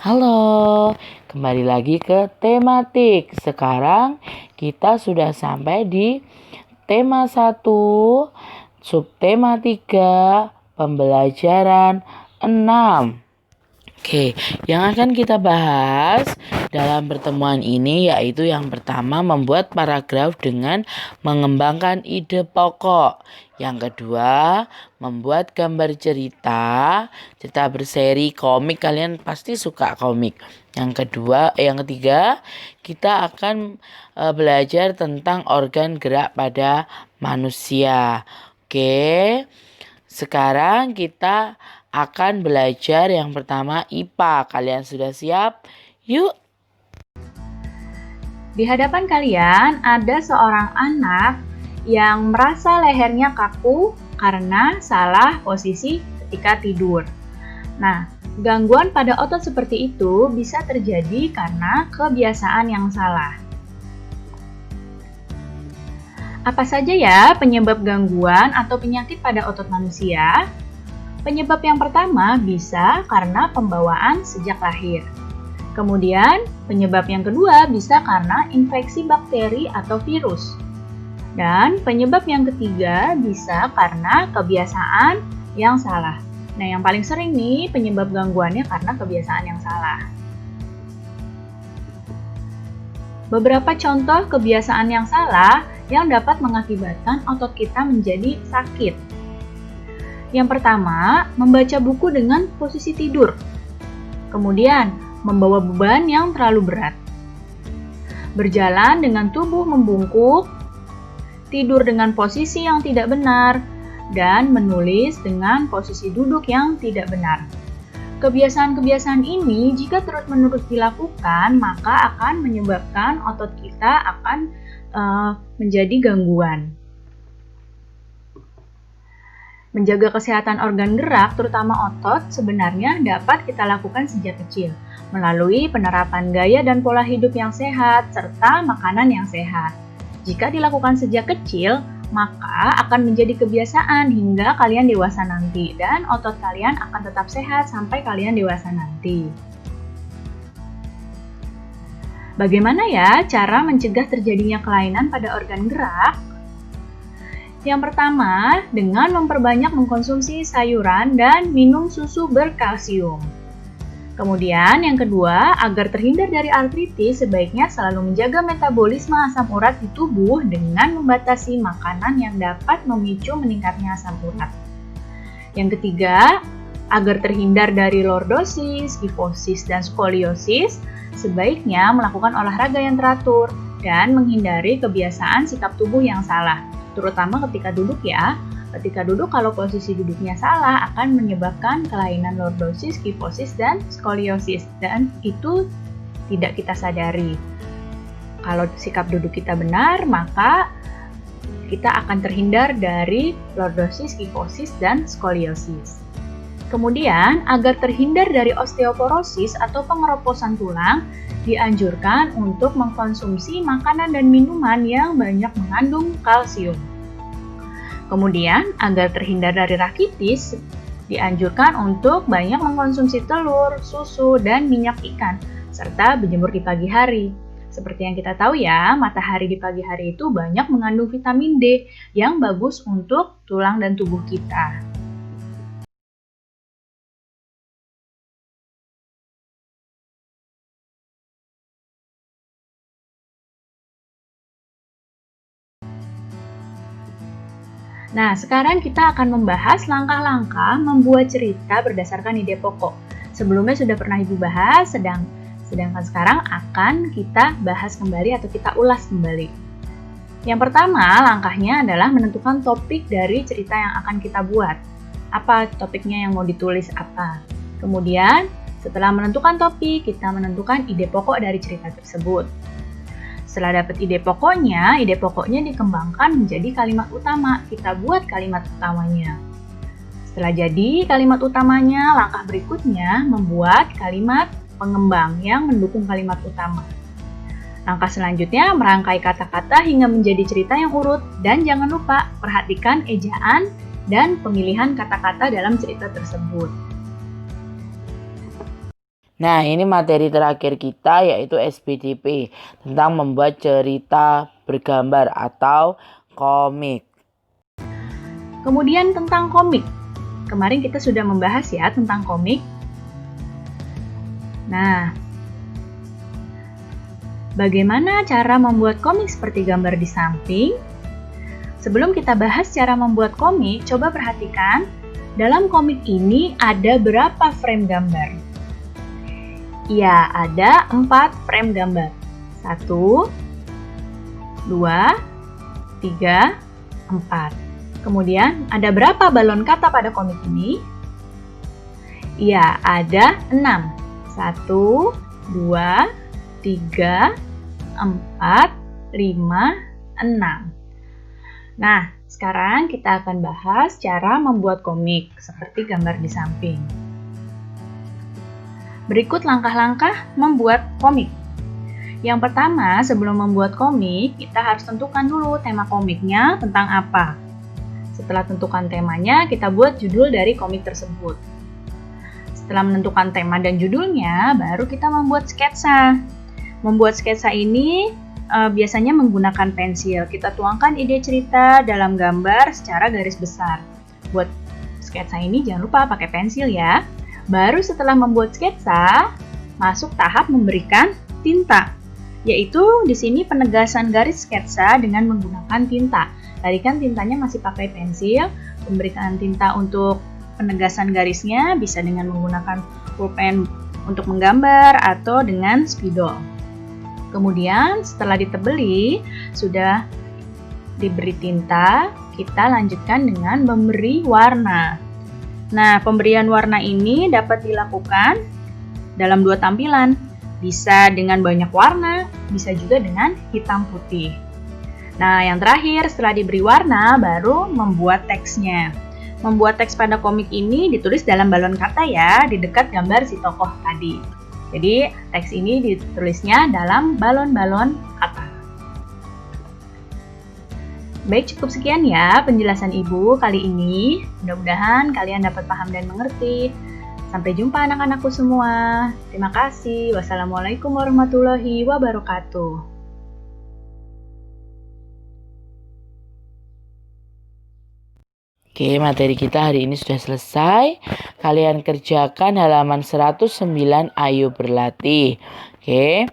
Halo, kembali lagi ke tematik. Sekarang kita sudah sampai di tema 1, subtema 3, pembelajaran 6. Oke, yang akan kita bahas dalam pertemuan ini yaitu yang pertama membuat paragraf dengan mengembangkan ide pokok. Yang kedua, membuat gambar cerita berseri komik. Kalian pasti suka komik. Yang ketiga, kita akan belajar tentang organ gerak pada manusia. Oke. Sekarang kita akan belajar yang pertama IPA. Kalian sudah siap? Yuk. Di hadapan kalian ada seorang anak yang merasa lehernya kaku karena salah posisi ketika tidur. Nah, gangguan pada otot seperti itu bisa terjadi karena kebiasaan yang salah. Apa saja ya penyebab gangguan atau penyakit pada otot manusia? Penyebab yang pertama bisa karena pembawaan sejak lahir. Kemudian, penyebab yang kedua bisa karena infeksi bakteri atau virus. Dan penyebab yang ketiga bisa karena kebiasaan yang salah. Nah, yang paling sering nih penyebab gangguannya karena kebiasaan yang salah. Beberapa contoh kebiasaan yang salah yang dapat mengakibatkan otot kita menjadi sakit. Yang pertama, membaca buku dengan posisi tidur. Kemudian, membawa beban yang terlalu berat. Berjalan dengan tubuh membungkuk, tidur dengan posisi yang tidak benar, dan menulis dengan posisi duduk yang tidak benar. Kebiasaan-kebiasaan ini jika terus-menerus dilakukan, maka akan menyebabkan otot kita akan menjadi gangguan. Menjaga kesehatan organ gerak, terutama otot, sebenarnya dapat kita lakukan sejak kecil melalui penerapan gaya dan pola hidup yang sehat serta makanan yang sehat. Jika dilakukan sejak kecil, maka akan menjadi kebiasaan hingga kalian dewasa nanti dan otot kalian akan tetap sehat sampai kalian dewasa nanti. Bagaimana ya cara mencegah terjadinya kelainan pada organ gerak? Yang pertama, dengan memperbanyak mengkonsumsi sayuran dan minum susu berkalsium. Kemudian yang kedua, agar terhindar dari artritis, sebaiknya selalu menjaga metabolisme asam urat di tubuh dengan membatasi makanan yang dapat memicu meningkatnya asam urat. Yang ketiga, agar terhindar dari lordosis, kifosis, dan skoliosis, sebaiknya melakukan olahraga yang teratur dan menghindari kebiasaan sikap tubuh yang salah, terutama ketika duduk ya. Ketika duduk, kalau posisi duduknya salah akan menyebabkan kelainan lordosis, kifosis, dan skoliosis, dan itu tidak kita sadari. Kalau sikap duduk kita benar, maka kita akan terhindar dari lordosis, kifosis, dan skoliosis. Kemudian, agar terhindar dari osteoporosis atau pengeroposan tulang, dianjurkan untuk mengkonsumsi makanan dan minuman yang banyak mengandung kalsium. Kemudian, agar terhindar dari rakitis, dianjurkan untuk banyak mengkonsumsi telur, susu, dan minyak ikan, serta berjemur di pagi hari. Seperti yang kita tahu ya, matahari di pagi hari itu banyak mengandung vitamin D yang bagus untuk tulang dan tubuh kita. Nah, sekarang kita akan membahas langkah-langkah membuat cerita berdasarkan ide pokok. Sebelumnya sudah pernah Ibu bahas, sedangkan sekarang akan kita bahas kembali atau kita ulas kembali. Yang pertama, langkahnya adalah menentukan topik dari cerita yang akan kita buat. Apa topiknya yang mau ditulis apa? Kemudian, setelah menentukan topik, kita menentukan ide pokok dari cerita tersebut. Setelah dapat ide pokoknya dikembangkan menjadi kalimat utama. Kita buat kalimat utamanya. Setelah jadi kalimat utamanya, langkah berikutnya membuat kalimat pengembang yang mendukung kalimat utama. Langkah selanjutnya merangkai kata-kata hingga menjadi cerita yang urut. Dan jangan lupa perhatikan ejaan dan pemilihan kata-kata dalam cerita tersebut. Nah, ini materi terakhir kita yaitu SPDP tentang membuat cerita bergambar atau komik. Kemudian tentang komik. Kemarin kita sudah membahas ya tentang komik. Nah, bagaimana cara membuat komik seperti gambar di samping? Sebelum kita bahas cara membuat komik, coba perhatikan dalam komik ini ada berapa frame gambar? Ya, ada 4 frame gambar. 1, 2, 3, 4. Kemudian, ada berapa balon kata pada komik ini? Ya, ada 6. 1, 2, 3, 4, 5, 6. Nah, sekarang kita akan bahas cara membuat komik seperti gambar di samping. Berikut langkah-langkah membuat komik. Yang pertama, sebelum membuat komik, kita harus tentukan dulu tema komiknya tentang apa. Setelah tentukan temanya, kita buat judul dari komik tersebut. Setelah menentukan tema dan judulnya, baru kita membuat sketsa. Membuat sketsa ini biasanya menggunakan pensil. Kita tuangkan ide cerita dalam gambar secara garis besar. Buat sketsa ini jangan lupa pakai pensil ya. Baru setelah membuat sketsa, masuk tahap memberikan tinta. Yaitu di sini penegasan garis sketsa dengan menggunakan tinta. Tadi kan tintanya masih pakai pensil, memberikan tinta untuk penegasan garisnya bisa dengan menggunakan pulpen untuk menggambar atau dengan spidol. Kemudian setelah ditebeli, sudah diberi tinta, kita lanjutkan dengan memberi warna. Nah, pemberian warna ini dapat dilakukan dalam 2 tampilan. Bisa dengan banyak warna, bisa juga dengan hitam putih. Nah, yang terakhir setelah diberi warna, baru membuat teksnya. Membuat teks pada komik ini ditulis dalam balon kata ya, di dekat gambar si tokoh tadi. Jadi, teks ini ditulisnya dalam balon-balon kata. Baik, cukup sekian ya penjelasan Ibu kali ini. Mudah-mudahan kalian dapat paham dan mengerti. Sampai jumpa anak-anakku semua. Terima kasih. Wassalamualaikum warahmatullahi wabarakatuh. Oke, materi kita hari ini sudah selesai. Kalian kerjakan halaman 109, ayo berlatih. Oke.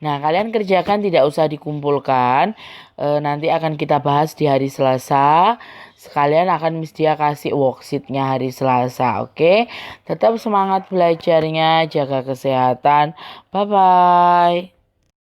Nah, kalian kerjakan tidak usah dikumpulkan. Nanti akan kita bahas di hari Selasa. Sekalian akan Dia kasih worksheetnya hari Selasa. Oke. Tetap semangat belajarnya, jaga kesehatan. Bye-bye.